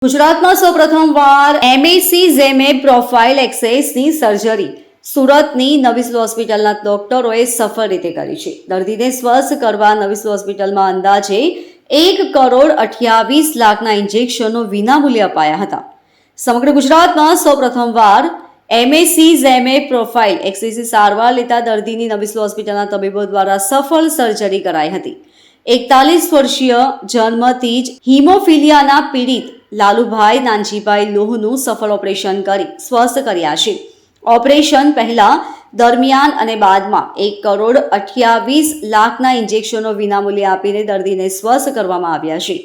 ગુજરાતમાં સૌપ્રથમવાર MAC profile એક્સેસની surgery સુરતની નવી સિવિલ હોસ્પિટલના ડોક્ટરોએ સફળ રીતે કરી છે. દર્દીને સ્વસ્થ કરવા નવી સિવિલ હોસ્પિટલમાં અંદાજે 1,28,00,000ના ઇન્જેક્શનો વિનામૂલ્યે અપાયા હતા. સમગ્ર ગુજરાતમાં સૌપ્રથમવાર એમએસી પ્રોફાઇલ એક્સેસની સારવાર લેતા દર્દીની નવી સિવિલ હોસ્પિટલના તબીબો દ્વારા સફળ સર્જરી કરાઈ હતી. 41 વર્ષીય જન્મથી જ હિમોફિલિયાના પીડિત લાલુભાઈ નાનજીભાઈ લોહનું સફળ ઓપરેશન કરી સ્વસ્થ કર્યા છે. ઓપરેશન પહેલા, દરમિયાન અને બાદમાં 1,28,00,000ના ઇન્જેક્શનો વિનામૂલ્યે આપીને દર્દીને સ્વસ્થ કરવામાં આવ્યા છે.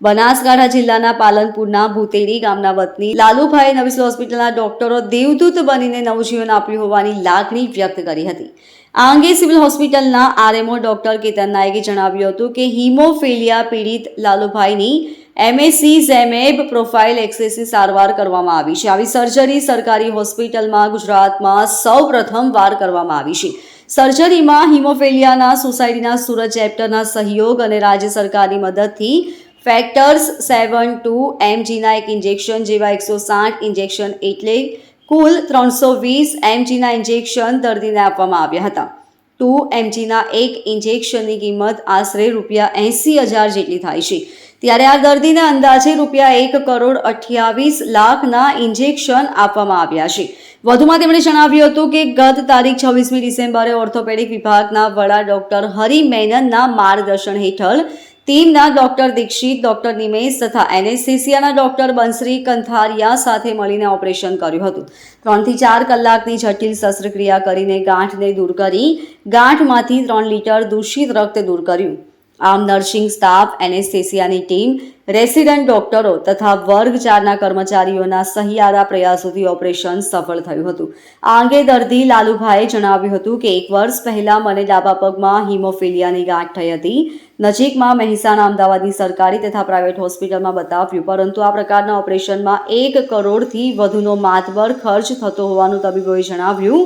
બનાસકાંઠા જિલ્લાના પાલનપુરના ભૂતેડી ગામના વતની લાલુભાઈ નવી સિવિલ હોસ્પિટલના ડોક્ટરો દેવદૂત બનીને નવજીવન આપ્યું હોવાની લાગણી વ્યક્ત કરી હતી. આ અંગે સિવિલ હોસ્પિટલના આરએમઓ ડોક્ટર કેતન નાયકે જણાવ્યું હતું કે હિમોફિલિયા પીડિત લાલુભાઈની એમએસી પ્રોફાઇલ એક્સેસની સારવાર કરવામાં આવી છે. આવી સર્જરી સરકારી હોસ્પિટલમાં ગુજરાતમાં સૌપ્રથમવાર કરવામાં આવી છે. સર્જરીમાં હિમોફિલિયાના સોસાયટીના સુરત ચેપ્ટરના સહયોગ અને રાજ્ય સરકારની મદદથી ફેક્ટર્સ 7-2 mgના એક ઇન્જેક્શન જેવા 160 ઇન્જેક્શન એટલે કુલ 320 mgના ઇન્જેક્શન દર્દીને આપવામાં આવ્યા હતા. 2 mgના એક ઇન્જેક્શનની કિંમત આશરે ₹80,000 જેટલી થાય છે. ત્યારે આ દર્દીને અંદાજે ₹1,28,00,000ના ઇન્જેક્શન આપવામાં આવ્યા છે. વધુમાં તેમણે જણાવ્યું હતું કે ગત તારીખ 26મી ડિસેમ્બરે ઓર્થોપેડિક વિભાગના વડા ડોક્ટર હરિ મેનનના માર્ગદર્શન હેઠળ ટીમના ડોક્ટર દીક્ષિત, ડોક્ટર નિમેશ તથા એનેસ્થેસિયાના ડોક્ટર બંસરી કંથારિયા સાથે મળીને ઓપરેશન કર્યું હતું. 3 થી 4 કલાકની જટિલ શસ્ત્રક્રિયા કરીને ગાંઠને દૂર કરી ગાંઠમાંથી 3 લીટર દૂષિત રક્ત દૂર કર્યું. આમ નર્સિંગ સ્ટાફ, એનેસ્થેસિયાની ટીમ, રેસિડન્ટ ડોક્ટરો તથા વર્ગ 4ના કર્મચારીઓના સહિયારા પ્રયાસોથી ઓપરેશન સફળ થયું હતું. આ અંગે દર્દી લાલુભાઈએ જણાવ્યું હતું કે 1 વર્ષ પહેલા મને ડાબા પગમાં હિમોફિલિયાની ગાંઠ થઈ હતી. નજીકમાં મહેસાણા, અમદાવાદની સરકારી તથા પ્રાઇવેટ હોસ્પિટલમાં બતાવ્યું, પરંતુ આ પ્રકારના ઓપરેશનમાં 1 કરોડથી વધુનો માતબર ખર્ચ થતો હોવાનું તબીબોએ જણાવ્યું.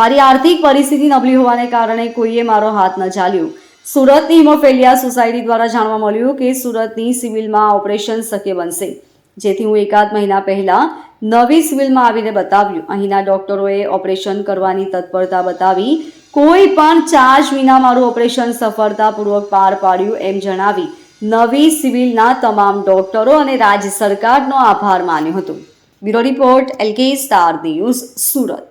મારી આર્થિક પરિસ્થિતિ નબળી હોવાને કારણે કોઈએ મારો હાથ ન ઝાલ્યો. સુરતની હિમોફિલિયા સોસાયટી દ્વારા જાણવા મળ્યું કે સુરતની સિવિલમાં ઓપરેશન શક્ય બનશે, જેથી હું એકાદ મહિના પહેલા નવી સિવિલમાં આવીને બતાવ્યું. અહીંના ડોક્ટરોએ ઓપરેશન કરવાની તત્પરતા બતાવી કોઈ પણ ચાર્જ વિના મારું ઓપરેશન સફળતાપૂર્વક પાર પાડ્યું એમ જણાવી નવી સિવિલના તમામ ડોક્ટરો અને રાજ્ય સરકારનો આભાર માન્યો હતો. Bureau report, LK star news, Surat.